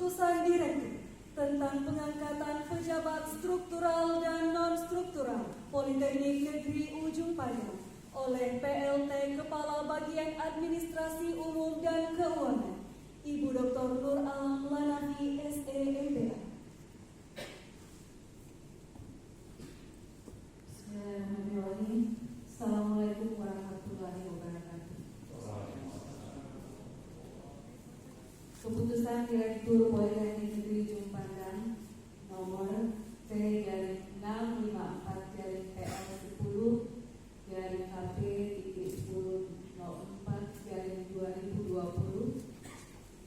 Keputusan Direktif tentang pengangkatan pejabat struktural dan non-struktural Politeknik Negeri Ujung Pandang oleh PLT Kepala Bagian Administrasi Umum dan Keuangan, Ibu Dr. Nur Alam Lanafi, SE.MPA. Bismillahirrahmanirrahim. Assalamualaikum warahmatullahi wabarakatuh. Keputusan Direktur Politeknik Negeri Ujung Pandang nomor P-4-KP-10-04-2020.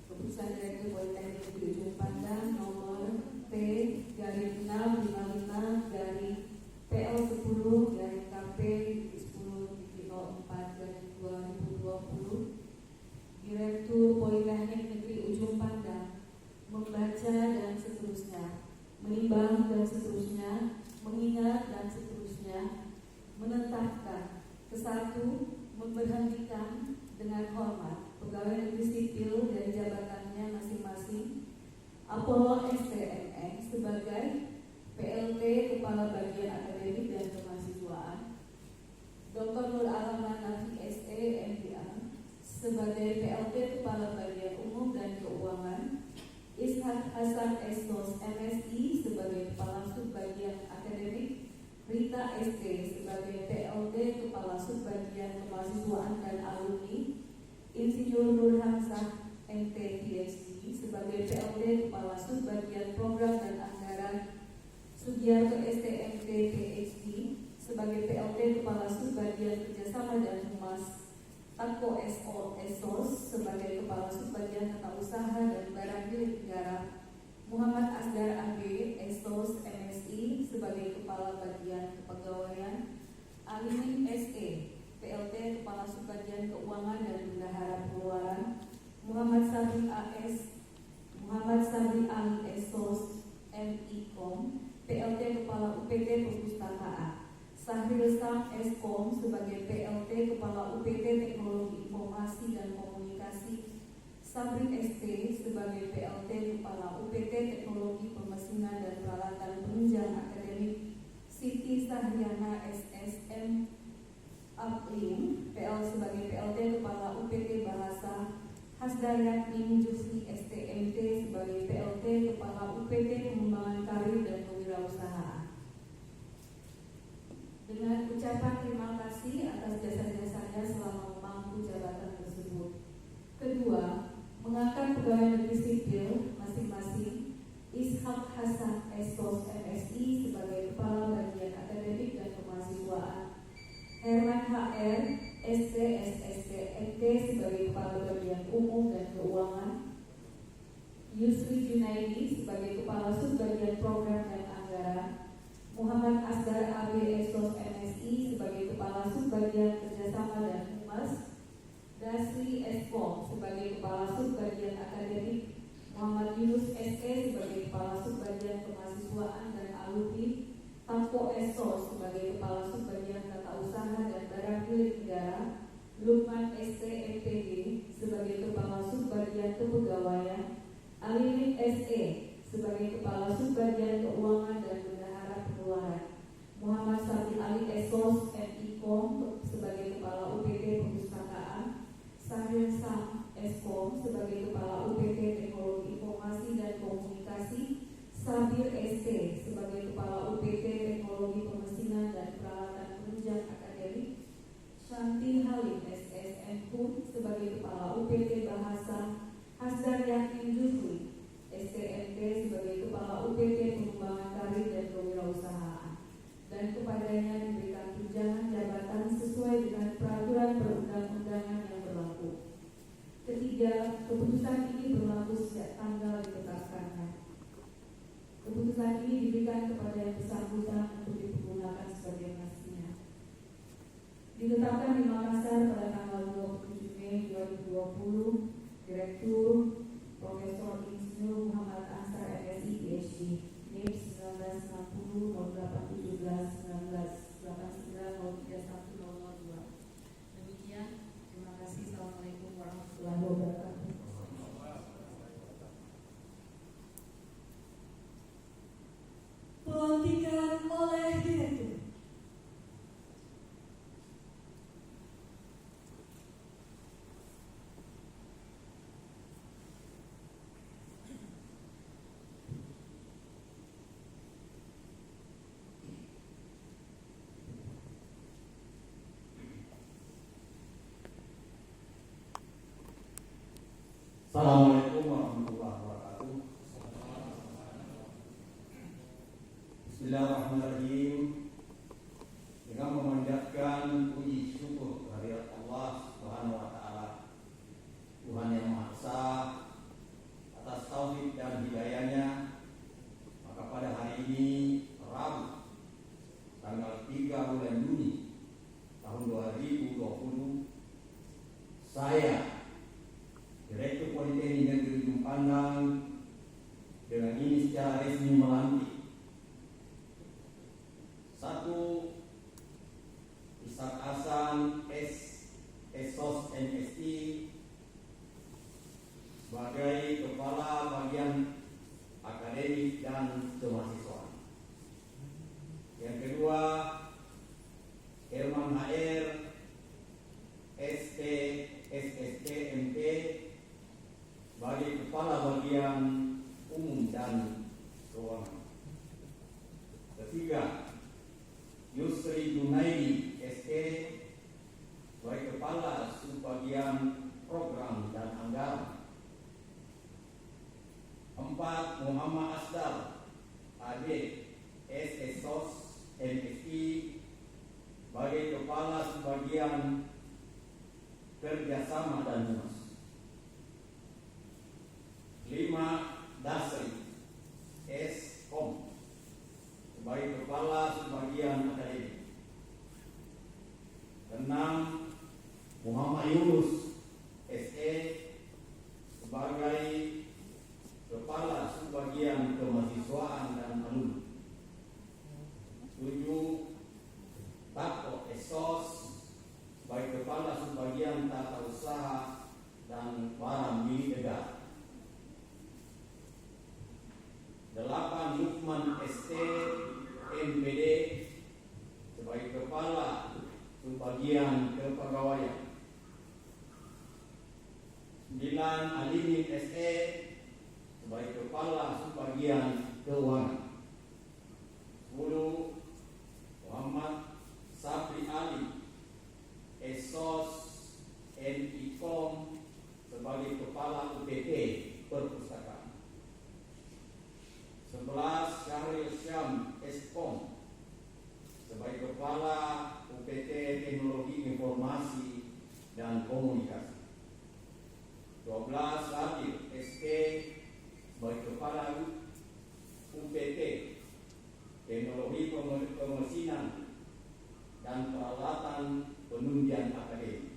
Keputusan Direktur Politeknik Negeri Ujung Pandang nomor P-55-PL10-KP-10-04-2020. Direktur Politeknik Negeri Ujung Pandang membaca dan seterusnya, menimbang dan seterusnya, mengingat dan seterusnya, menetapkan kesatu, memberhentikan dengan hormat pegawai negeri sipil dari jabatannya masing-masing Apollo STMX sebagai PLT Kepala Bagian Akademik dan Kemahasiswaan, Dr. Nur Alam Lanafi SE.MPA sebagai PLT Kepala Bagian Umum dan Keuangan, Ishak Hasan Estos MSI sebagai Kepala Subbagian Akademik, Rita ST sebagai PLT Kepala Subbagian Kemahasiswaan dan Alumni, Insinyur Nur Hamzah MT PhD sebagai PLT Kepala Subbagian Program dan Anggaran, Sugiarto STMT PhD sebagai PLT Kepala Subbagian Kerjasama dan Humas, Tako Esos sebagai Kepala Subbagian Tata Usaha dan Barang Milik Negara, Muhammad Asdar AB Esos MSI sebagai Kepala Bagian Kepegawaian, Alimin SE PLT Kepala Subbagian Keuangan dan Bendahara Pengeluaran, Muhammad Sabri Ali Esos MIKOM PLT Kepala UPT Perpustakaan, Sahril Sam Eskom sebagai PLT Kepala UPT Teknologi Informasi dan Komunikasi, Sabri ST sebagai PLT Kepala UPT Teknologi Pemesinan dan Peralatan Penunjang Akademik, Siti Sahriana SSM Aplim PL sebagai PLT Kepala UPT Bahasa, Hasdayat Ning Jufri STMT sebagai PLT Kepala UPT Pengembangan Karir dan Kewirausahaan. Dengan ucapan terima kasih atas jasa-jasanya selama memangku jabatan tersebut. Kedua, mengangkat pegawai negeri sipil masing-masing Ishak Hasan Estos MSI sebagai Kepala Bagian Akademik dan Kemahasiswaan, Herman HR ST MT sebagai Kepala Bagian Umum dan Keuangan, Yusri Junaidi sebagai Kepala Subbagian Program dan Anggaran, Muhammad Asdar AB Estos MSI sebagai Kepala Subbagian Kerjasama dan Humas, Dasri Eskom sebagai Kepala Subbagian Akademik, Muhammad Yunus SE sebagai Kepala Subbagian Kemahasiswaan dan Alumni, Tampo Esos sebagai Kepala Subbagian Tata Usaha dan Barang Milik Negara, Lukman ST MPG sebagai Kepala Subbagian Kepegawaian, Alimin SE sebagai Kepala Subbagian Keuangan dan Bendahara Pengeluaran, Muhammad Sabri Ali Esos MIKOM sebagai Kepala UPT Perpustakaan, Sahril Sam Eskom sebagai Kepala UPT Teknologi Informasi dan Komunikasi, Sabir ST sebagai Kepala UPT Teknologi Pemesinan dan Peralatan Penunjang Akademik, Shanti Halim SSM Pun sebagai Kepala UPT Bahasa, Hasdar Yakin Jufri STMT sebagai Kepala UPT Pengembangan Karir dan Kewirausahaan, dan kepadanya diberikan tunjangan jabatan sesuai dengan peraturan perundang-undangan yang berlaku. Ketiga, keputusan ini berlaku sejak tanggal ditetapkannya. Keputusan ini diberikan kepada yang bersangkutan untuk dipergunakan sebagai mestinya. Ditetapkan di Makassar pada tanggal 27 Mei 2020, Direktur Profesor Insinyur Muhammad Ansar MSI PhD, NIP 1960 0817 1989 031002. Demikian, terima kasih. Assalamualaikum warahmatullahi wabarakatuh. Assalamualaikum warahmatullahi wabarakatuh. Bismillahirrahmanirrahim. Dengan memanjatkan puji syukur kehadirat Allah Subhanahu wa taala, Tuhan yang Maha Esa, atas taufik dan hidayahnya, maka pada hari ini Rabu tanggal 3 bulan Juni tahun 2020, saya Direktur Politeknik Negeri Ujung Pandang dengan ini secara resmi melantik satu Ishak Hasan SOS MSI sebagai Kepala Bagian Akademik dan Kemahasiswaan. Yang kedua, Herman HR SST MP sebagai Kepala Bagian Umum dan Keuangan. Ketiga, Yusri Junaidi SE sebagai Kepala Subbagian Program dan Anggaran. Empat, Muhammad Asdar AD SSOS MSI sebagai Kepala Subbagian Kerjasama dan Humas. 5, Dasri S.Kom sebagai Kepala Subbagian Akademik. 6, Muhammad Yunus SE sebagai Kepala Subbagian Kemahasiswaan dan Alumni. 7, Tako SOS sebagai Kepala Subbagian Tata Usaha dan Barang Milik Negara. 8, Lukman ST MPD sebagai Kepala Subbagian Kepegawaian. 9, Alimin SE sebagai Kepala Subbagian Keuangan. 10, Muhammad Sabri Ali SOS NIKOM sebagai Kepala UPT Perpustakaan. 11, Syahril Syam Eskom sebagai Kepala UPT Teknologi Informasi dan Komunikasi. 12, Adil SK sebagai Kepala UPT Teknologi Pemesinan dan Peralatan Penunjang Akademik.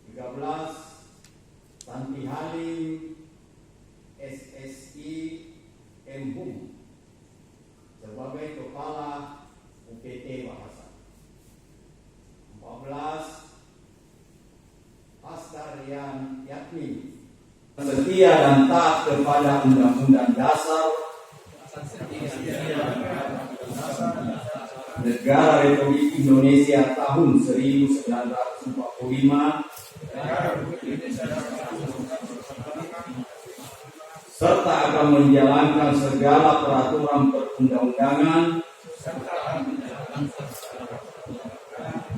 13, Tanti Halim SSI MHUM sebagai Kepala UPT Bahasa. 14, Hasdarian Yasmin setia dan taat kepada Undang-Undang Dasar Negara Republik Indonesia tahun 1945 serta akan menjalankan segala peraturan perundang-undangan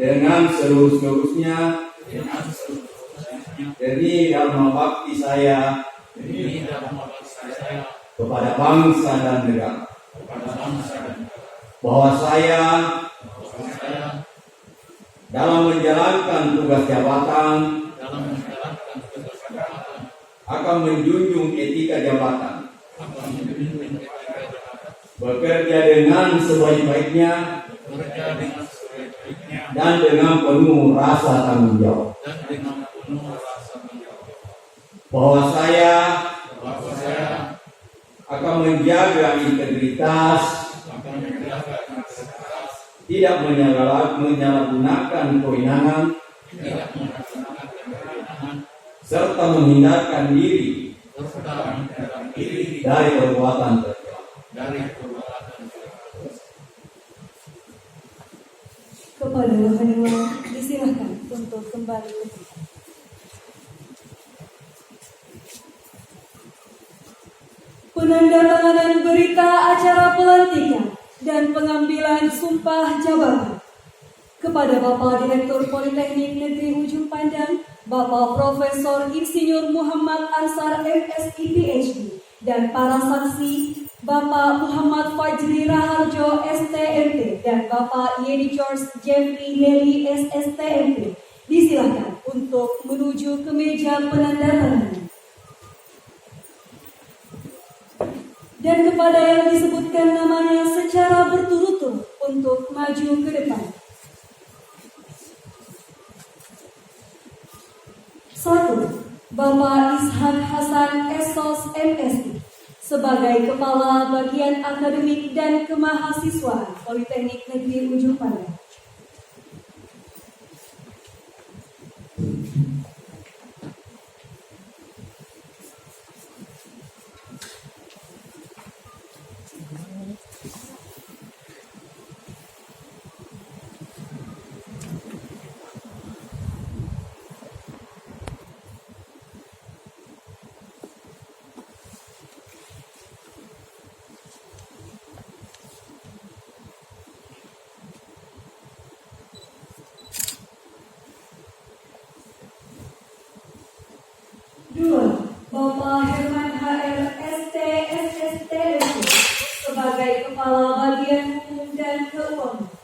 dengan seluruh-seluruhnya demi dharma bakti saya kepada bangsa dan negara, bahwa saya dalam menjalankan tugas jabatan akan menjunjung etika jabatan, bekerja dengan sebaik-baiknya dan dengan penuh rasa tanggung jawab, bahwa saya akan menjaga integritas, tidak menyalahgunakan kewenangan, serta menghindarkan diri dari perbuatan tercela. Kepada Bapak disilahkan untuk kembali ke tempat. Penandatanganan berita acara pelantikan dan pengambilan sumpah jabatan kepada Bapak Direktur Politeknik Negeri Ujung Pandang Bapak Profesor Insinyur Muhammad Ansar MSI PhD, dan para saksi Bapak Muhammad Fajri Raharjo STMP dan Bapak Yeni George Jeffrey Nelly SSTMP. Disilakan untuk menuju ke meja penandatanganan. Dan kepada yang disebutkan namanya secara berturut-turut untuk maju ke depan. 1. Bapak Ishak Hasan Esos MSI sebagai Kepala Bagian Akademik dan Kemahasiswaan Politeknik Negeri Ujung Pandang. 2. Bapak Herman HR ST SSTMP sebagai Kepala Bagian Hukum dan Keuangan.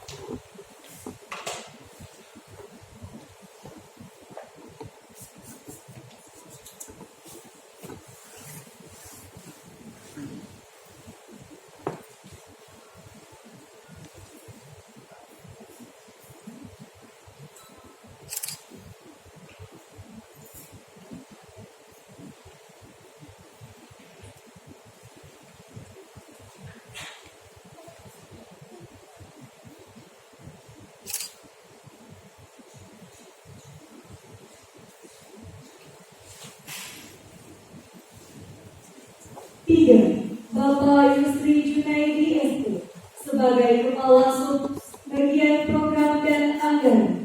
3. Bapak Yusri Junaidi ST sebagai Kepala Sub Bagian Program dan Anggaran.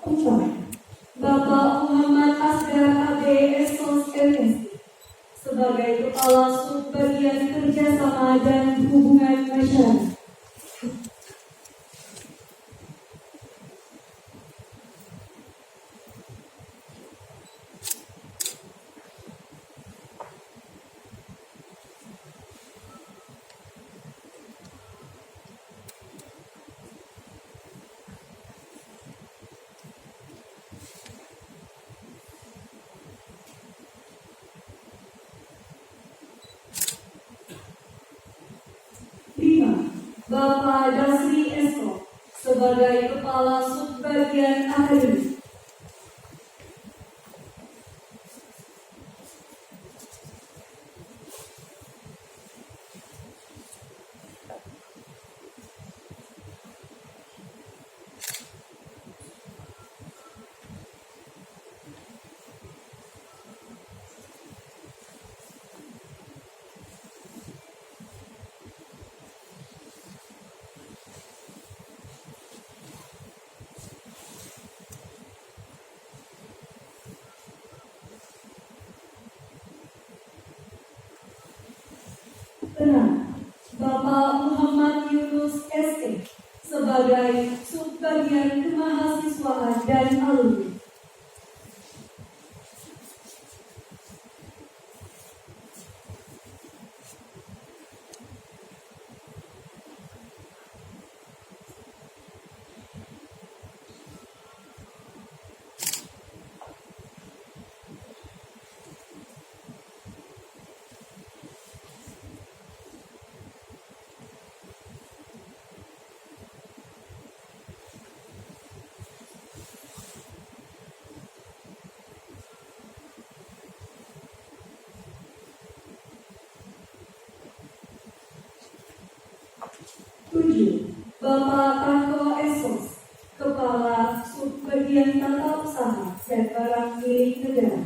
4. Bapak Muhammad Asgar AB Esos MSI sebagai Kepala Subbagian Kerjasama dan Hubungan Masyarakat. 5. Bapak Dasri Esko sebagai Kepala Subbagian Akademik. 6. Bapak Muhammad Yunus SE sebagai Subbagian Kemahasiswaan dan Alumni. 7. Bapak Tanko Esos, Kepala bagian tata usaha dan barang milik negara.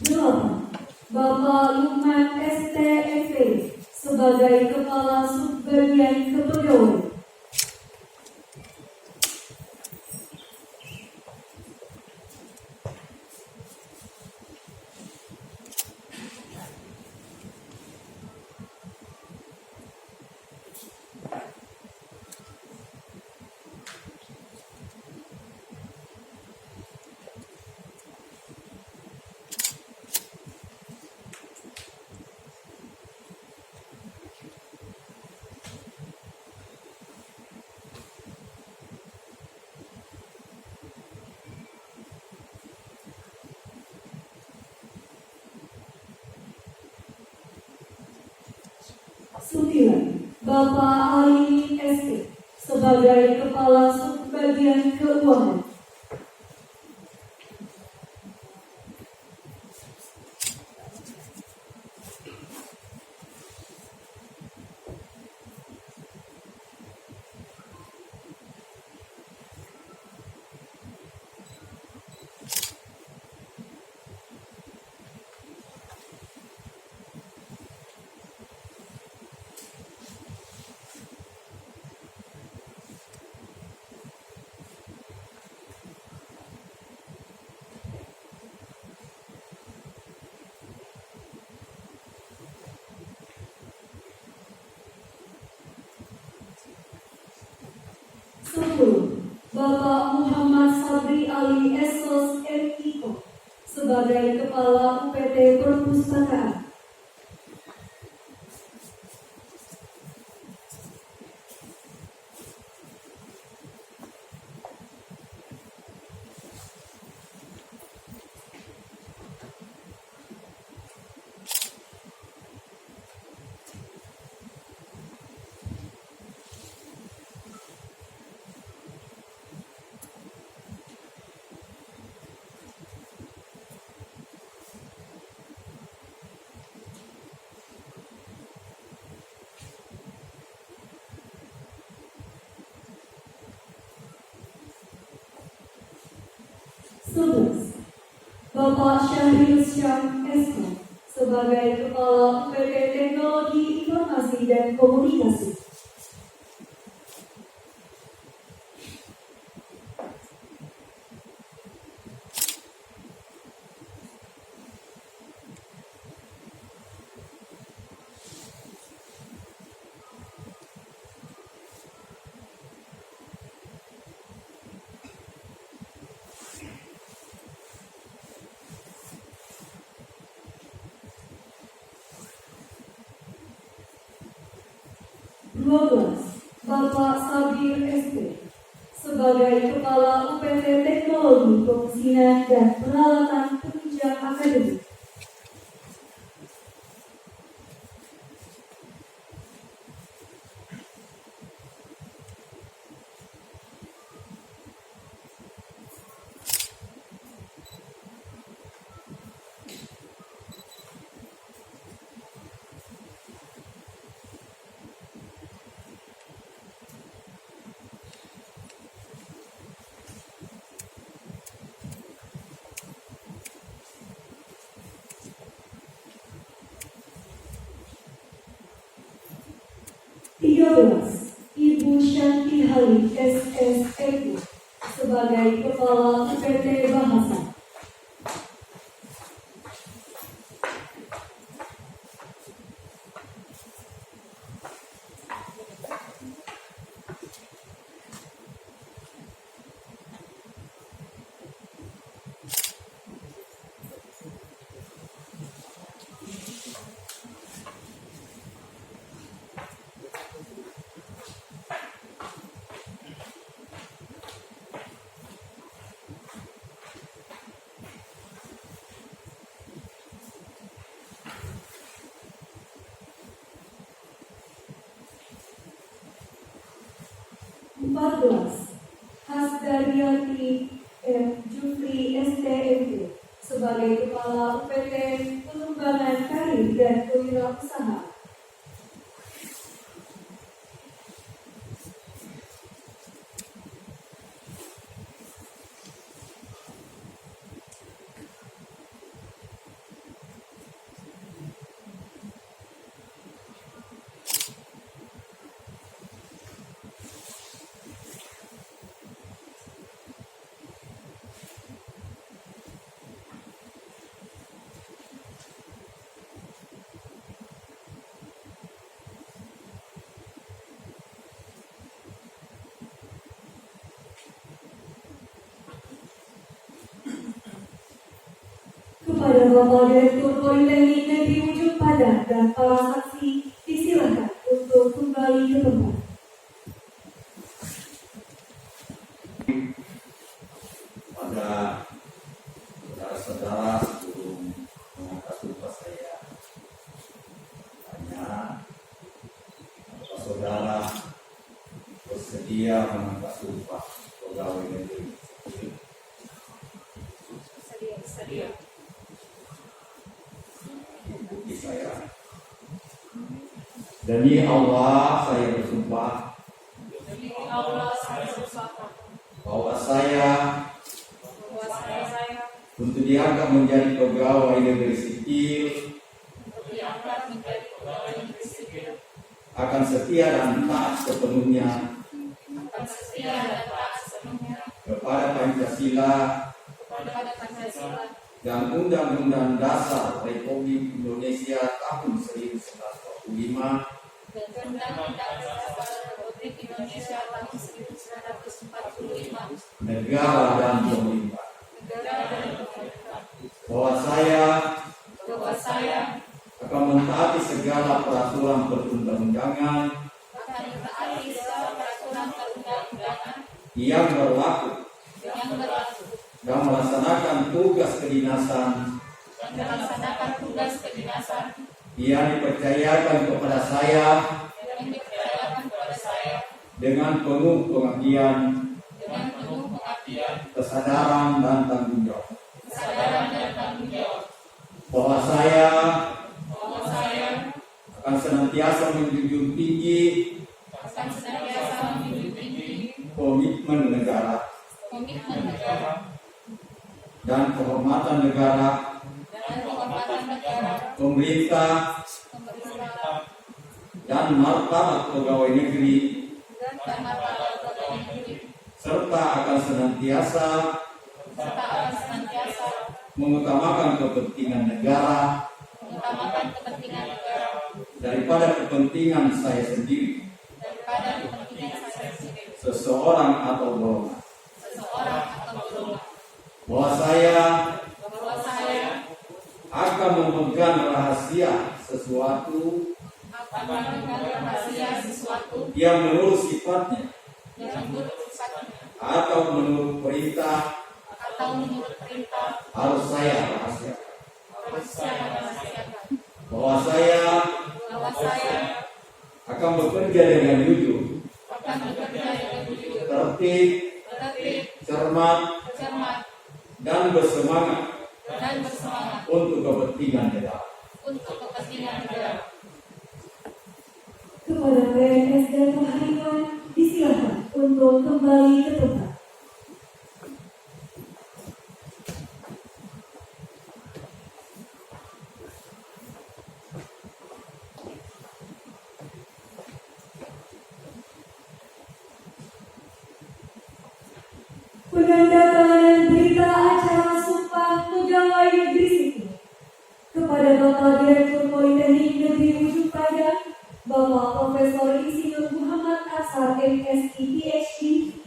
Delapan, Bapak Lukman STMP sebagai Kepala Subbagian Kepegawaian. Sembilan, Bapak Ali ST sebagai Kepala Subbagian Keuangan. Sepuluh, Bapak Muhammad Sabri Ali Esos MIKO sebagai Kepala UPT Perpustakaan. Sebelas, Bapak Syahril Syam SK sebagai Kepala UPT Teknologi Informasi dan Komunikasi. Dua belas, Bapak Sabir ST sebagai Kepala UPT Teknologi Pemesinan dan Peralatan Penunjang Akademik. Tiga belas, Ibu Shanti Halim SSMU sebagai Kepala UPT Bahasa. 14. Hasdariati Jufri STMP sebagai Kepala UPT Pengembangan Karir dan Kewirausahaan. Kepada Bapak Direktur Politeknik Negeri Ujung Padang dan para saksi disilakan untuk kembali ke tempat. Pada saudara-saudara sebelum mengangkat sumpah saya tanya, apakah saudara bersedia mengangkat sumpah pegawai negeri sipil? Sedia. Bukti saya. Demi Allah saya bersumpah Demi Allah saya bersumpah bahwa saya bahwa saya untuk diangkat menjadi pegawai negeri sipil diangkat menjadi pegawai negeri sipil akan setia dan taat sepenuhnya akan setia dan taat sepenuhnya kepada Pancasila kepada Pancasila dan Undang-Undang Dasar Republik Indonesia tahun 1945, dan Undang-Undang Dasar Republik Indonesia tahun 1945, negara dan pemerintah. negara dan pemerintah, Bahwa saya akan mentaati segala peraturan perundang-undangan akan mentaati segala peraturan perundang-undangan yang berlaku yang berlaku dan melaksanakan tugas kedinasan dan melaksanakan tugas kedinasan yang dipercayakan kepada saya yang dipercayakan kepada saya dengan penuh pengabdian, dengan penuh pengabdian, kesadaran dan tanggung jawab. kesadaran dan tanggung jawab. Bahwa saya Bahwa saya akan senantiasa menjunjung tinggi akan senantiasa menjunjung tinggi komitmen negara komitmen negara dan kehormatan negara, dan kehormatan negara, pemerintah, pemerintah, dan martabat pegawai negeri, dan martabat pegawai negeri, serta akan senantiasa serta akan senantiasa mengutamakan kepentingan negara mengutamakan kepentingan negara daripada kepentingan saya sendiri, daripada kepentingan saya sendiri, seseorang atau golongan. seseorang atau golongan. Bahwa saya Bahwa saya akan memegang rahasia sesuatu akan memegang rahasia sesuatu yang menurut sifatnya yang menurut sifatnya atau menurut perintah atau menurut perintah harus saya rahasiakan. harus saya rahasiakan. Bahwa saya Bahwa saya akan bekerja dengan jujur, akan bekerja dengan jujur, tertib, tertib, cermat, cermat, dan bersemangat dan bersemangat untuk kepentingan negara. untuk kepentingan negara. Kepada PNS dan Pahariwan disilakan untuk kembali ke tempat. Penandatanganan berita acara Sumpah Pegawai Negeri Sipil kepada Bapak Direktur Politeknik Negeri Ujung Padang, Bapak Profesor Insinyur Muhammad Ansar MSI PhD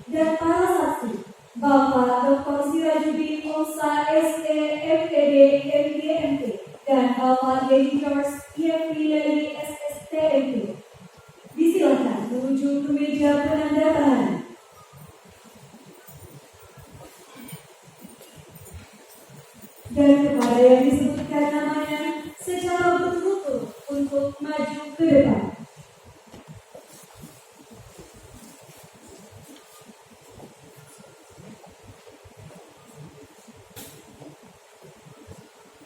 dan para saksi, Bapak Dr. Sirajuddin Musa SE MPD MDMP dan Bapak Yedi George IMP dari SSTMP. Disilakan menuju ke meja penandatanganan. Dan kepada yang disebutkan namanya secara berturut-turut untuk maju ke depan.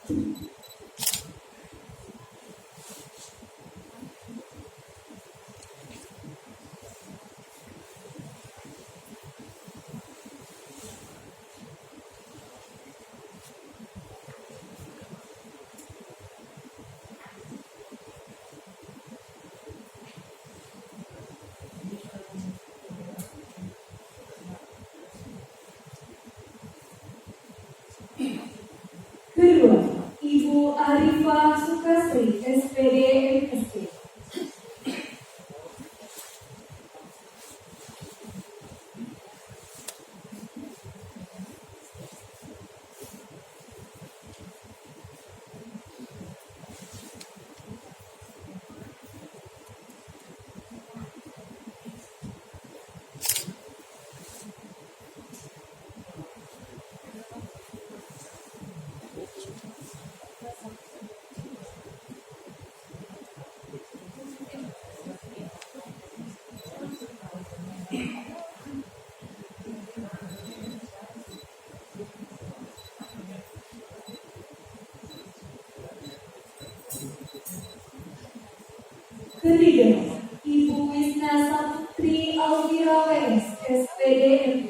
Kedua, Ibu Arifah Sukasri, SPD MSc. Ketiga, Ibu Wisna Saputri Alvira WS, SPD MT.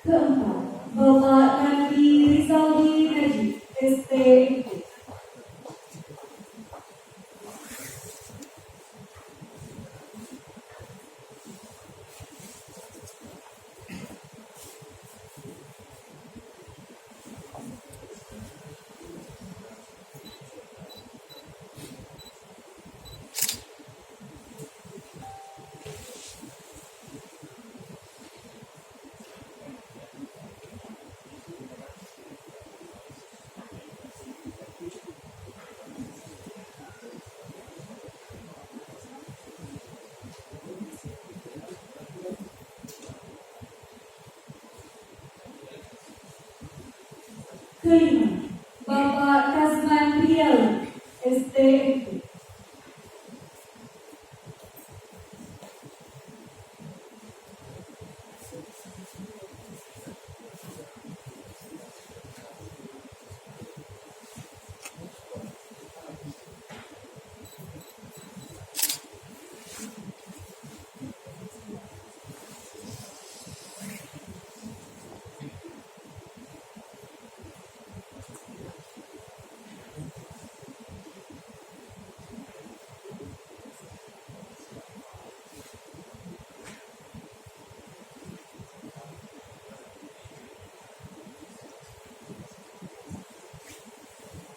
Keempat, Bapak Nandi Rizaldi Najib, STMT. Kelima, Bapak Kasman Rial, STMT.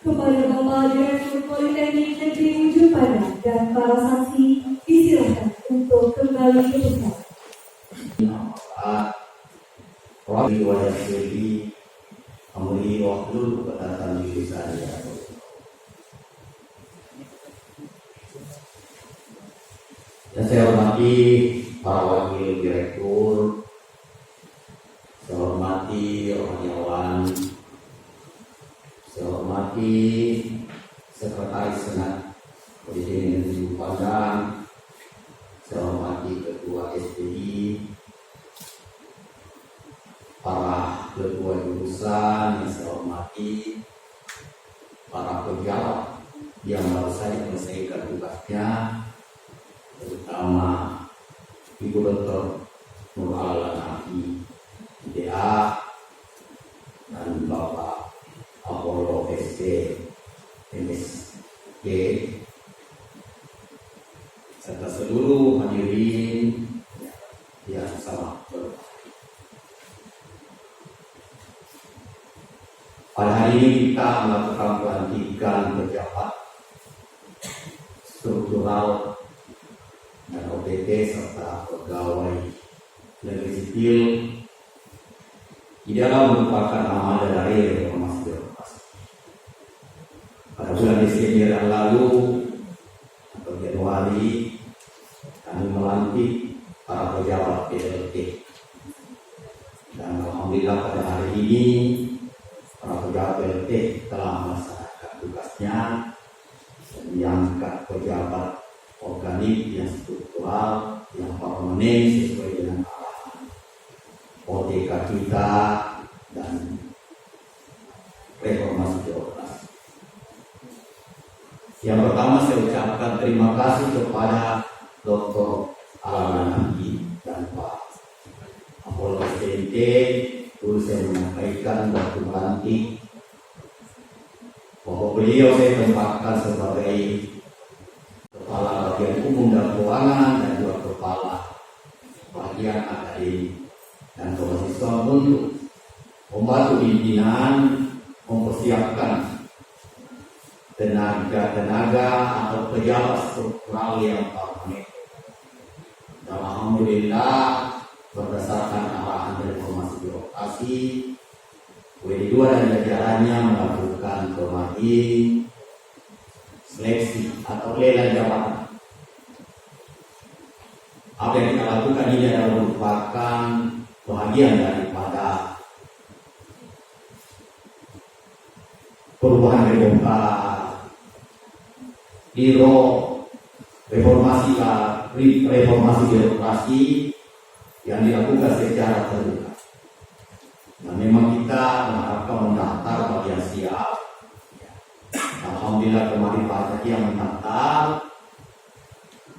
Kepada Bapak Direktur Politeknik Negeri Ujung Padang dan para saksi disilakan untuk kembali ke tempat. Wali wajah Dewi memberi waktu datang diri saya. Dan saya hormati para wakil direktur, saya hormati orang-orang, saya hormati sekretaris senat Politeknik Negeri Padang, saya hormati ketua SPI, para ketua jurusan yang saya hormati, para pejabat yang baru saja menyelesaikan tugasnya, terutama Ibu Dr. Nurhala Nafi IDA dan Bapak Apollo SD MSc, serta seluruh hadirin yang sama berbahagia. Pada hari ini kita melakukan pelantikan pejabat struktural dan OPT serta pegawai negeri sipil tidaklah merupakan amal dari reformasi birokrasi. Pada bulan Desember yang lalu atau Januari, kami melantik para pejabat PLT. Dan alhamdulillah pada hari ini para pejabat PLT telah melaksanakan tugasnya dan diangkat pejabat organik yang struktural, yang permanen sesuai dengan arahan OTK kita dan reformasi birokrasi. Yang pertama saya ucapkan terima kasih kepada Dr. Alananti dan Pak Apollo STNT. Dulu saya menyampaikan waktu melantik bahwa beliau saya tempatkan sebagai kepala bagian umum dan keuangan dan juga kepala bagian akademik dan kemahasiswa untuk membantu pimpinan mempersiapkan tenaga atau pejabat struktural yang permanen. Dan alhamdulillah berdasarkan arahan reformasi birokrasi, WD2 dan jajarannya melakukan kemarin seleksi atau lelang jabatan. Apa yang kita lakukan ini adalah merupakan bagian daripada perubahan biro reformasi birokrasi yang dilakukan secara terbuka. Nah, memang kita mengharapkan mendaftar bagi yang siap. Alhamdulillah kemarin Pak Haji yang mendaftar,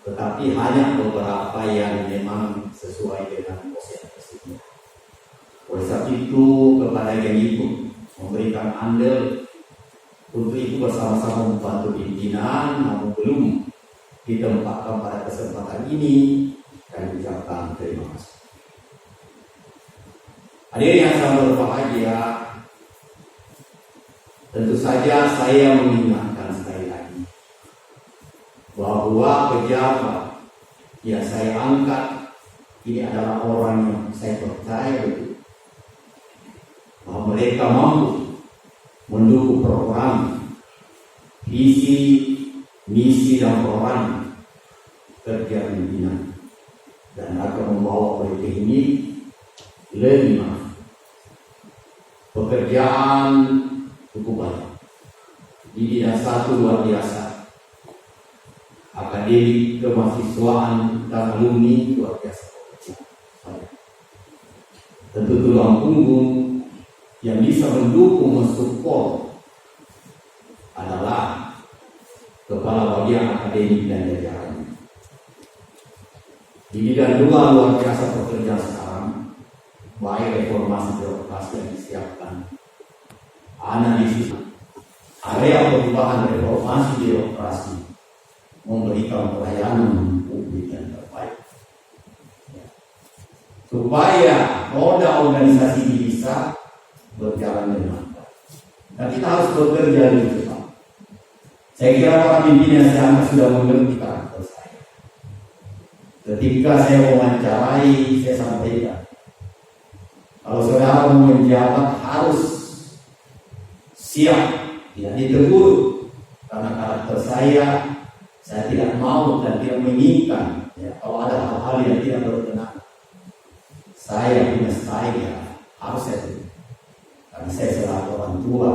tetapi hanya beberapa yang memang sesuai dengan proses tersebut. Oleh sebab itu kepada yang itu memberikan andil untuk itu bersama-sama membantu pimpinan, namun belum ditempatkan pada kesempatan ini, kami ucapkan terima kasih. Hadirin yang sangat berbahagia, tentu saja saya mengingatkan sekali lagi bahwa pejabat yang saya angkat ini adalah orang yang saya percaya betul bahwa mereka mampu mendukung program, visi, misi dan program kerja pimpinan dan akan membawa politik ini lebih maju. Pekerjaan cukup banyak. Di bidang satu luar biasa. Akademik, kemahasiswaan dan alumni luar biasa. Tentu tulang punggung yang bisa mendukung, mensupport adalah kepala bagian akademik dan jajarannya. Di bidang dua luar biasa pekerjaan sekarang, baik reformasi birokrasi yang disiapkan, analisis area perubahan reformasi birokrasi, memberikan pelayanan publik yang terbaik, supaya roda organisasi ini bisa berjalan dengan baik. Dan kita harus bekerja lebih cepat. Saya kira para pimpinan saya sudah mengerti karakter saya. Ketika saya wawancarai, saya sampaikan, kalau saudara mau menjabat harus siap, tidak ditegur, karena karakter saya tidak mau dan tidak menginginkan kalau ada hal-hal yang tidak berkenan. Saya punya style harus saya tegur. Karena saya selaku orang tua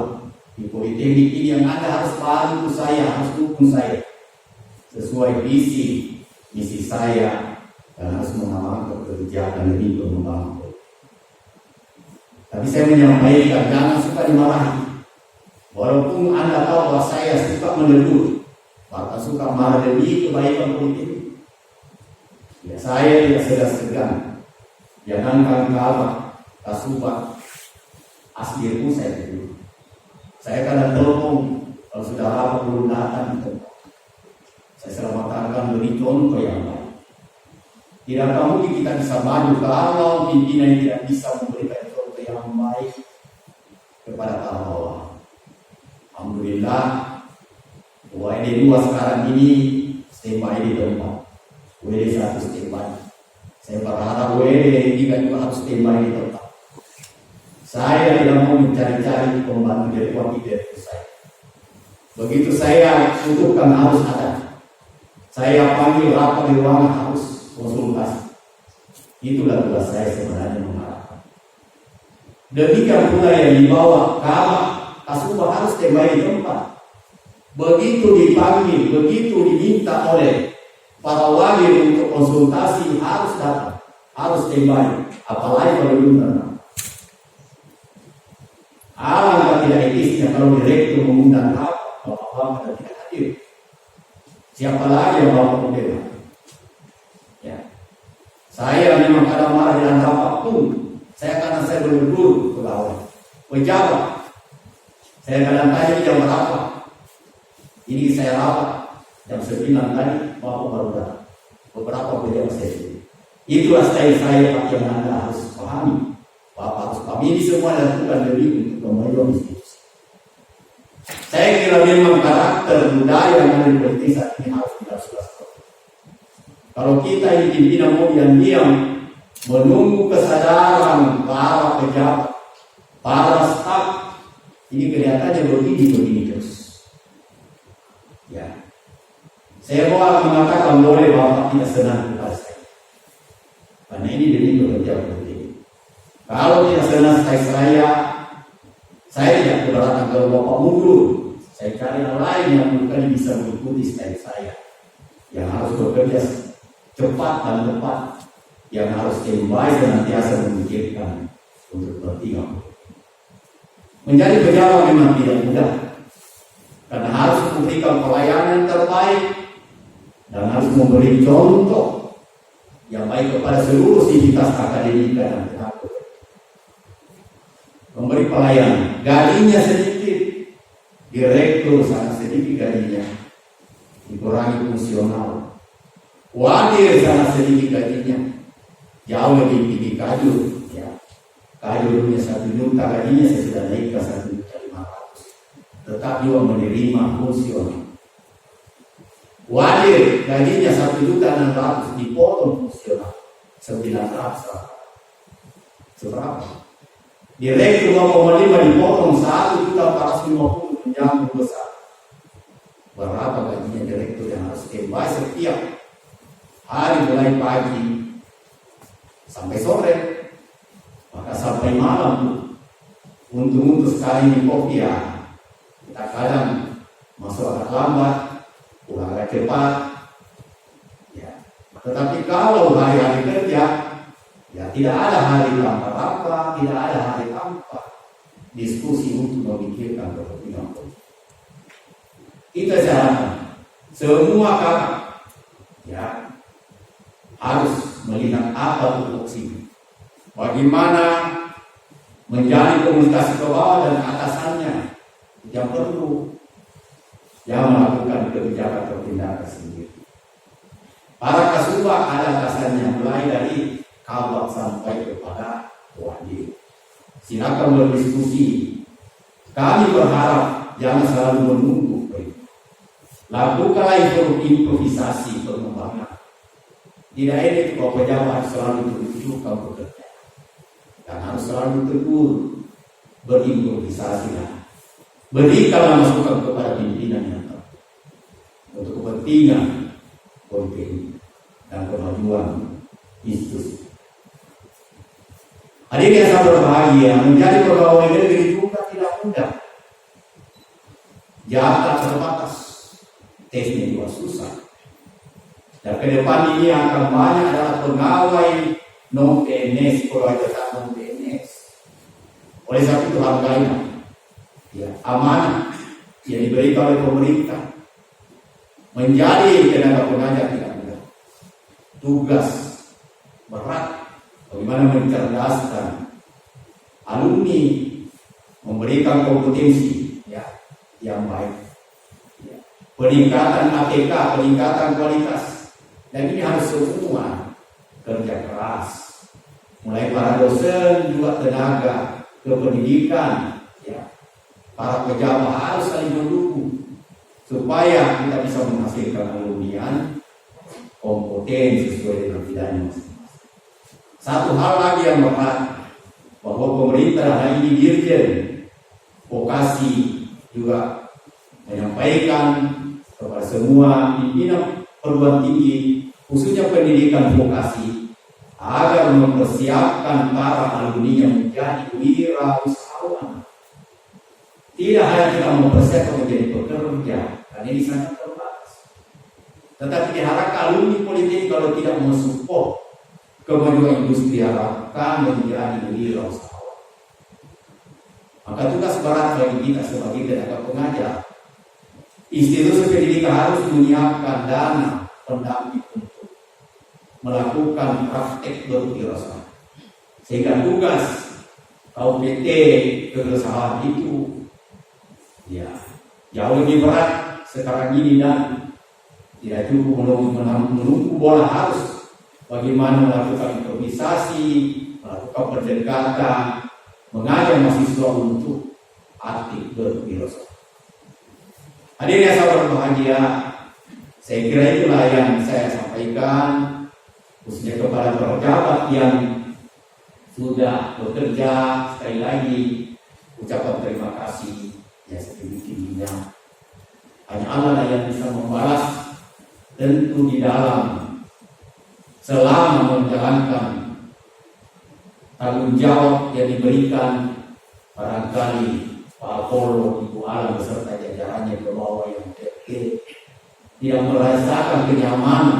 di politeknik ini, yang ada harus bantu saya, harus dukung saya sesuai visi, misi saya, dan harus mengamalkan pekerjaan demi pengembangan. Tapi saya menyampaikan, jangan suka dimarahi. Walaupun Anda tahu bahwa saya suka menegur, bahkan suka marah demi kebaikan politik. Ya, saya tidak segan-segan. Jangankan kalah, kasubat, asli pun saya tegur. Saya kadang telepon kalau sudah rapat belum datang di tempat. Saya selamatkan beri contoh yang baik. Tidak mungkin kita bisa maju kalau pimpinan tidak bisa memberikan contoh yang baik kepada para bawah. Alhamdulillah, WD2 sekarang ini standby di tempat. WD 1 standby. Saya berharap WD 3 juga harus standby di tempat. Saya tidak mau mencari-cari pembantu dari wakil dari saya. Begitu saya butuhkan harus ada. Saya panggil rapat di ruangan harus konsultasi. Itulah tugas saya sebenarnya mengharapkan. Demikian pula yang dibawa Ka'bah, Kasubah harus standby di tempat. Begitu dipanggil, begitu diminta oleh para wali untuk konsultasi harus datang, harus standby. Apalagi kalau belum datang. Alangkah tidak etisnya kalau direktur mengundang rapat, bapak-bapak dan tidak hadir. Siapa lagi yang bawa problem? Ya. Saya memang kadang marah dengan rapat pun. Karena saya berdua pegawai, pejabat. Saya kadang tanya jam berapa. Ini saya rapat jam 9 tadi, bapak baru datang. Beberapa pejabat saya itu. Itulah style saya Pak yang Anda harus pahami. Bapak harus pahami. Ini semua dilakukan lebih untuk kemajuan institusi. Saya kira memang karakter budaya yang ada di politik saat ini harus kita selesaikan. Kalau kita ini pimpinan mau diam menunggu kesadaran para pejabat, para staf, ini kelihatannya begini terus. Ya, saya mau mengatakan boleh bapak tidak senang kepada saya, karena ini demi pekerjaan penting. Kalau tidak senang saya tidak keberatan kalau bapak mundur. Saya cari orang lain yang bukan bisa mengikuti style saya, yang harus bekerja cepat dan tepat, yang harus standby dan senantiasa memikirkan untuk bertindak. Menjadi pejabat memang tidak mudah, karena harus memberikan pelayanan terbaik dan harus memberi contoh yang baik kepada seluruh sivitas akademika dan tenaga. Memberi pelayanan, gajinya sedikit, direktur sangat sedikit gajinya, dikurangi fungsional, wadir sangat sedikit gajinya, jauh lebih tinggi kajur. Ya, kajur punya 1 juta, gajinya saya sudah naik ke 1.500.000, tetap juga menerima fungsional. Wadir gajinya 1.600.000, dipotong fungsional 900. Seberapa? Direktur 2,5 dipotong 1.450.000, menyambung besar. Berapa gajinya direktur yang harus standby setiap hari mulai pagi sampai sore, maka sampai malam untuk sekali di kopi ya. Kita kadang masuk agak lambat, pulang agak cepat. Ya. Tetapi kalau hari-hari kerja, ya tidak ada hari tanpa apa, tidak ada hari tanpa diskusi untuk memikirkan kepentingan politik. Kita harapkan semua kakak ya harus melihat apa tupoksi, bagaimana menjalin komunikasi ke bawah dan atasannya yang perlu yang melakukan kebijakan atau tindakan sendiri. Para kasubah ada atasannya mulai dari kabak sampai kepada wajib. Silakan berdiskusi. Kami berharap jangan selalu menunggu. Lakukanlah improvisasi pengembangan. Tidak ini kalau pejabat selalu tunjukkan bekerja. Dan harus selalu tegur, berimprovisasi. Berikanlah masukan kepada pimpinan yang tahu untuk kepentingan politik dan kemajuan institusi. Hadirin yang sangat berbahagia, menjadi pegawai negeri juga tidak mudah. Jatah terbatas, tesnya juga susah. Dan ke depan ini akan banyak adalah pegawai non PNS, pegawai tetap non PNS. Oleh sebab itu harganya, ya, amanah yang diberikan oleh pemerintah menjadi tenaga pengajar tidak mudah. Tugas berat. Bagaimana mencerdaskan alumni, memberikan kompetensi ya, yang baik, ya. Peningkatan APK, peningkatan kualitas, dan ini harus semua kerja keras, mulai para dosen juga tenaga kependidikan, ya. Para pejabat harus saling mendukung, supaya kita bisa menghasilkan alumni kompeten sesuai dengan bidangnya masing-masing. Satu hal lagi yang berat, bahwa pemerintah hari ini Dirjen Vokasi juga menyampaikan kepada semua pimpinan perguruan tinggi, khususnya pendidikan vokasi, agar mempersiapkan para alumni yang menjadi wirausahawan. Tidak hanya kita mempersiapkan menjadi pekerja, karena ini sangat terbatas. Tetapi diharapkan alumni politik kalau tidak mensupport kemajuan industri, harapkan menjadi wirausahawan. Maka tugas berat bagi kita sebagai tenaga pengajar, institusi pendidikan harus menyiapkan dana pendamping untuk melakukan praktek berwirausaha. Sehingga tugas KUPT kewirausahaan itu ya jauh lebih berat sekarang ini, dan tidak cukup menunggu bola, harus bagaimana melakukan improvisasi, melakukan pendekatan, mengajak mahasiswa untuk aktif berwirausaha. Hadirin yang sangat berbahagia, saya kira itulah yang saya sampaikan, khususnya kepada pejabat yang sudah bekerja. Sekali lagi ucapan terima kasih ya setinggi-tingginya. Hanya Allah yang bisa membalas, tentu di dalam selama menjalankan tanggung jawab yang diberikan. Barangkali Pak Apollo, Ibu Alam beserta jajarannya ke bawah yang tidak merasakan kenyamanan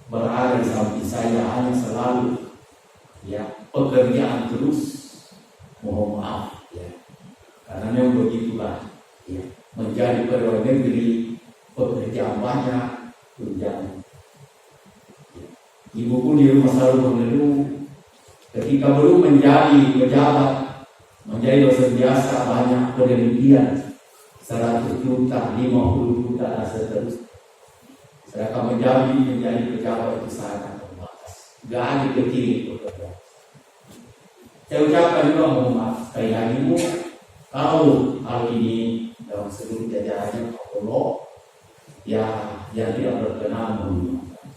berada di samping saya, hanya selalu ya pekerjaan terus, mohon maaf ya, karena memang begitulah ya, menjadi pegawai negeri, pekerjaan banyak, tunjangan. Ibu pun di rumah selalu mengeluh ketika belum menjadi pejabat, menjadi dosen biasa, banyak penelitian 100 juta, 50 juta dan seterusnya. Sedangkan menjadi pejabat itu sangat terbatas, gaji kecil pekerjaan. Saya ucapkan juga mohon maaf sekali lagi Bu, kalau hal ini dalam seluruh jajarannya Pak Polo ya yang tidak berkenan, mohon maaf.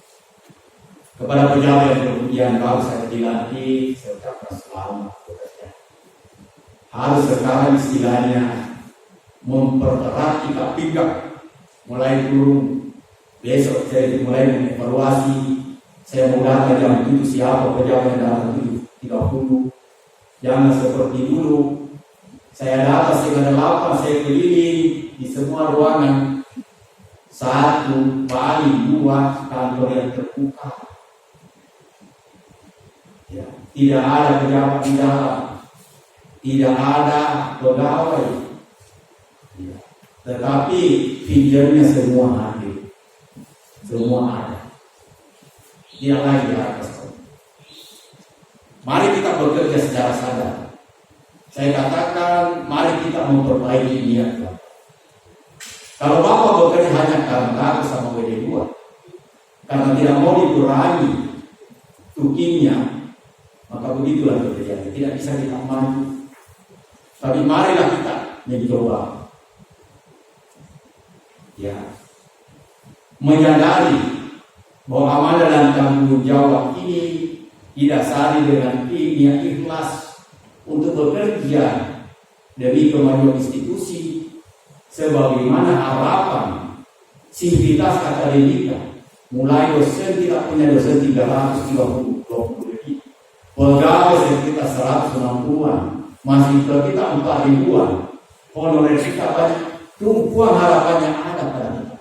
Kepada pejabat yang baru saya dilantik, saya ucapkan selamat bekerja. Harus sekarang istilahnya mempererat ikat pinggang, mulai turun. Besok saya mulai mengevaluasi. Saya menggunakan jam itu siapa pejabat yang datang 7.30. Jangan seperti dulu. Saya datang setengah 8, saya keliling di semua ruangan. 1 paling 2 kantor yang terbuka. Ya, tidak ada pejabat di dalam, tidak ada pegawai. Ya, tetapi pinjernya semua hadir, semua ada. Tidak lagi di atas. Mari kita bekerja secara sadar. Saya katakan, mari kita memperbaiki niat Bapak. Kalau Bapak bekerja hanya karena sama WD2, karena tidak mau dikurangi tukinya, maka begitulah terjadi, tidak bisa kita maju. Tapi marilah kita mencoba ya menyadari bahwa amanah dan tanggung jawab ini didasari dengan niat ikhlas untuk bekerja demi kemajuan institusi sebagaimana harapan sivitas akademika. Mulai dosen tidak punya dosen 320 lebih, pegawai sekitar 160-an, mahasiswa kita 4.000-an, honorer kita banyak. Tumpuan harapannya ada pada kita.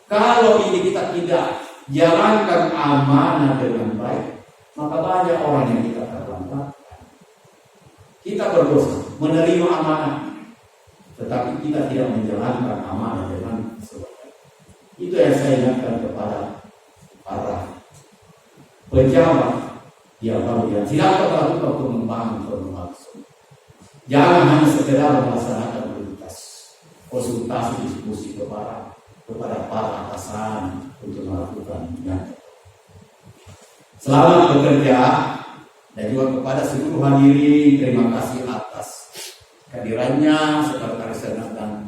Kalau ini kita tidak jalankan amanah dengan baik, maka banyak orang yang kita terlambat. Kita berdosa menerima amanah, tetapi kita tidak menjalankan amanah dengan sebaik. Itu yang saya ingatkan kepada para pejabat yang baru, yang silakan melakukan pengembangan. Jangan hanya sekedar melaksanakan konsultasi diskusi kepada para atasan untuk melakukan niat. Selamat bekerja, dan juga kepada seluruh hadirin terima kasih atas kehadirannya, Sekretaris Senat dan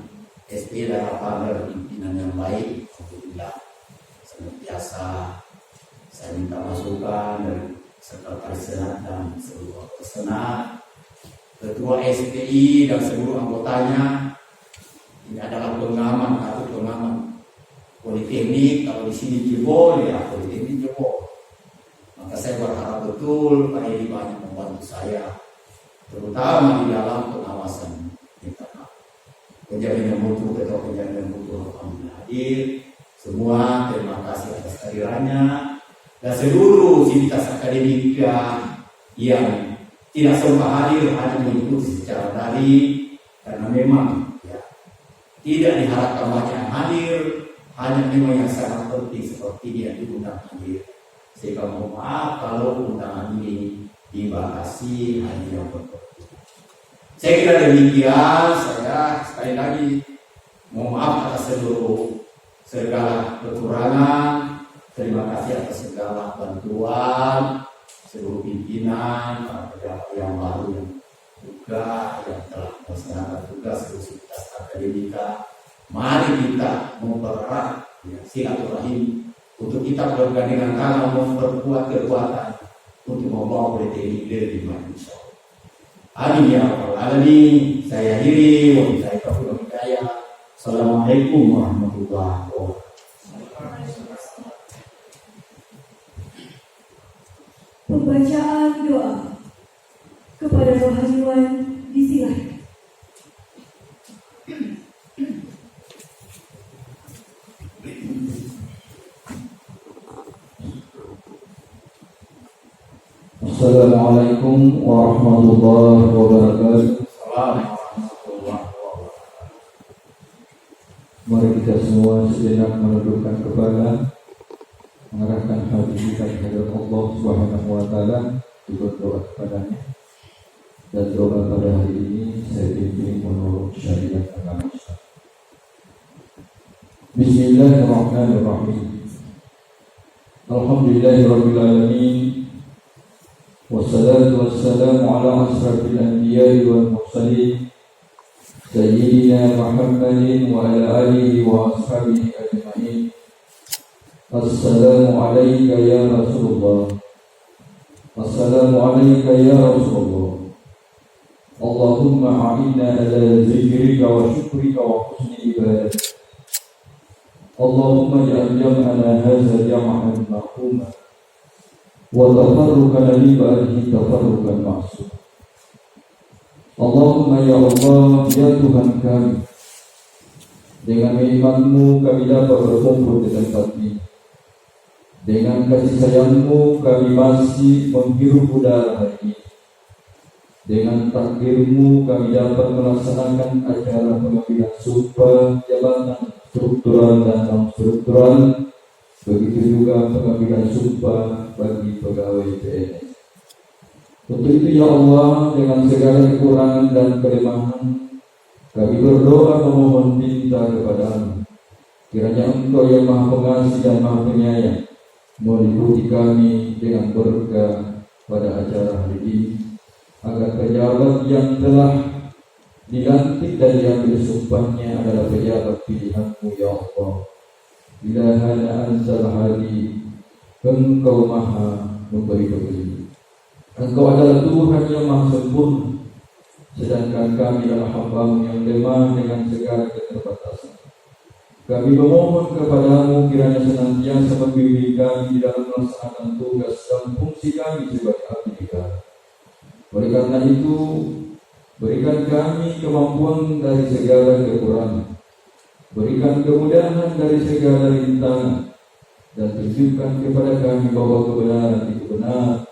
SD adalah partner pimpinan yang baik. Alhamdulillah, senantiasa saya minta masukan dari sekretaris senat dan seluruh senat, ketua SPI dan seluruh anggotanya. Ini adalah pengaman atau pengaman politeknik. Kalau di sini jebol, ya politeknik jebol. Maka saya berharap betul Pak Edi banyak membantu saya, terutama di dalam pengawasan internal. Penjamin mutu, ketua penjamin mutu alhamdulillah hadir. Semua terima kasih atas kehadirannya dan seluruh sivitas akademika yang tidak sempat hadir hanya mengikuti secara daring karena memang ya, tidak diharapkan banyak yang hadir, hanya memang yang sangat penting seperti dia diundang hadir. Sehingga mohon maaf kalau undangan ini dibatasi hanya yang penting. Saya kira demikian. Saya sekali lagi mohon maaf atas seluruh segala kekurangan. Terima kasih atas segala bantuan seluruh pimpinan, para pejabat yang baru yang juga yang telah melaksanakan tugas sivitas akademika. Mari kita mempererat ya, silaturahim untuk kita bergandengan tangan memperkuat kekuatan untuk membawa politik lebih maju insyaallah. Amin ya rabbal alamin. Saya akhiri wabillahi taufiq wal hidayah. Assalamualaikum warahmatullahi wabarakatuh. Pembacaan doa kepada rohaniwan disilahkan. Assalamualaikum warahmatullahi wabarakatuh. Mari kita semua sejenak menundukkan kepala, mengarahkan hati kita kepada Allah Subhanahu wa taala, berdoa kepadanya. Dan doa pada hari ini saya pimpin menurut syariat agama Islam. Bismillahirrahmanirrahim. Alhamdulillahirabbil alamin. Wassalatu wassalamu ala asrafil anbiya'i wal mursalin sayyidina Muhammadin wa ala alihi wa ashabihi ajma'in. Assalamu alayka ya Rasulullah. Assalamu alayka ya Rasulullah. Allahumma a'inna ala zikrika wa syukrika wa husni ibadatik. Allahumma ja'al jam'ana hadza jam'an marhuma wa tafarruqana li ba'dihi tafarruqan ma'sum. Allahumma ya Allah, ya Tuhan kami, dengan nikmat-Mu kami dapat berkumpul di tempat ini. Dengan kasih sayang-Mu kami masih menghirup udara hari ini. Dengan takdir-Mu kami dapat melaksanakan acara pengambilan sumpah jabatan struktural dan non-struktural. Begitu juga pengambilan sumpah bagi pegawai PNS. Untuk itu ya Allah, dengan segala kekurangan dan kelemahan, kami berdoa memohon minta kepada-Mu. Kiranya Engkau yang Maha Pengasih dan Maha Penyayang meliputi kami dengan berkah pada acara hari ini, agar pejabat yang telah dilantik dan diambil sumpahnya adalah pejabat pilihan-Mu ya Allah. Ilahana anzal hadi, Engkau maha memberi petunjuk. Engkau adalah Tuhan yang maha sempurna, sedangkan kami adalah hamba-Mu yang lemah dengan segala keterbatasan. Kami memohon kepada-Mu kiranya senantiasa membimbing kami di dalam melaksanakan tugas dan fungsi kami sebagai abdi negara. Oleh karena itu, berikan kami kemampuan dari segala kekurangan. Berikan kemudahan dari segala rintangan, dan tunjukkan kepada kami bahwa kebenaran itu benar,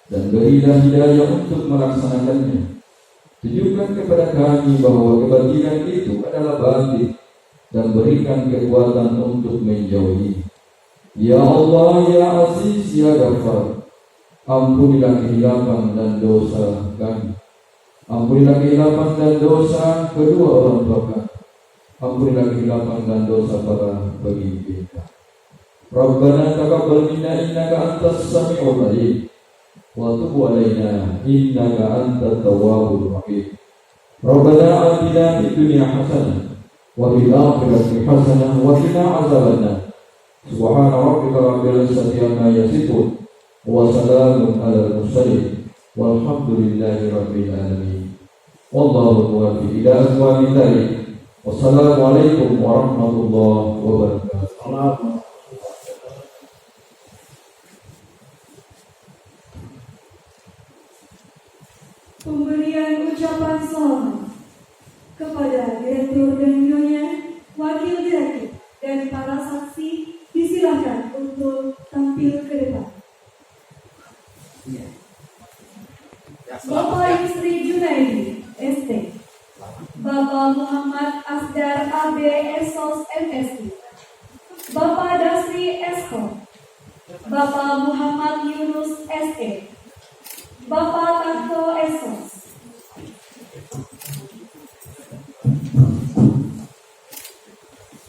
dan berilah hidayah untuk melaksanakannya. Tunjukkan kepada kami bahwa kebatilan itu adalah batil, dan berikan kekuatan untuk menjauhi. Ya Allah, ya Aziz, ya Ghaffar, ampunilah kehilapan dan dosa kami. Ampunilah kehilapan dan dosa kedua orang tua kami. Ampunilah kehilapan dan dosa para pemimpin kami. Rabbana taqabbal minna innaka antas sami'ul 'alim wa tub 'alaina innaka antat tawwabur rahim. Rabbana atina fid dunya hasanah wa fil akhirati hasanah wa qina adzabannar. Subhana rabbika rabbil izzati amma yasifun wa salamun alal mursalin walhamdulillahi rabbil alamin. Wallahu muwaffiq ila aqwamit thariq. Wassalamualaikum warahmatullahi wabarakatuh. Pemberian ucapan selamat kepada Direktur dan Nyonya, Wakil Direktur, dan para saksi disilakan untuk tampil ke depan. Bapak Yusri Junaidi, ST. Bapak Muhammad Asdar AB Esos MSI. Bapak Dasri Esko. Bapak Muhammad Yunus SE. Bapak Tanto Esos.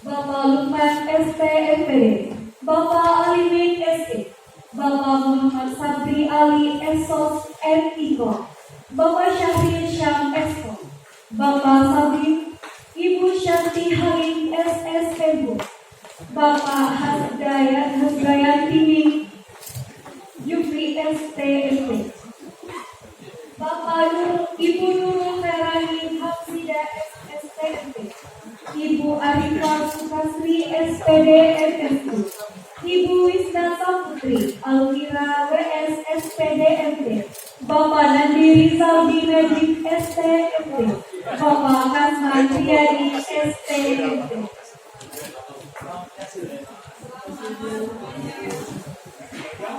Bapak Lukman ST MPD. Bapak Alimin SE. Bapak Muhammad Sabri Ali Esos MIKO. Bapak Syahrir Syam Esko. Bapak Sabri, Ibu Shanti Halim SS Ebu. Bapak Hasdayat Timing Jufri STMP. Bapak Ibu Nurul Ferani Hafsida SSTMP. Ibu Arifah Sukasri SPD MSU. Ibu Wisna Saputri Alwira WS SPD MP. Bapak Nandiri Saldi Najib STMP. Bapak Kasman Riyadi STMP.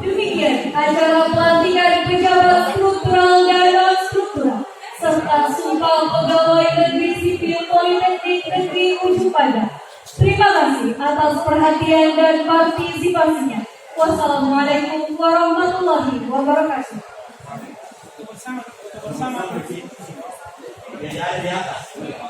Demikian acara pelantikan pejabat struktural dan non-struktural serta sumpah pegawai negeri sipil Politeknik Negeri Ujung Pandang. Terima kasih atas perhatian dan partisipasinya. Wassalamualaikum warahmatullahi wabarakatuh. Bersama. Di atas.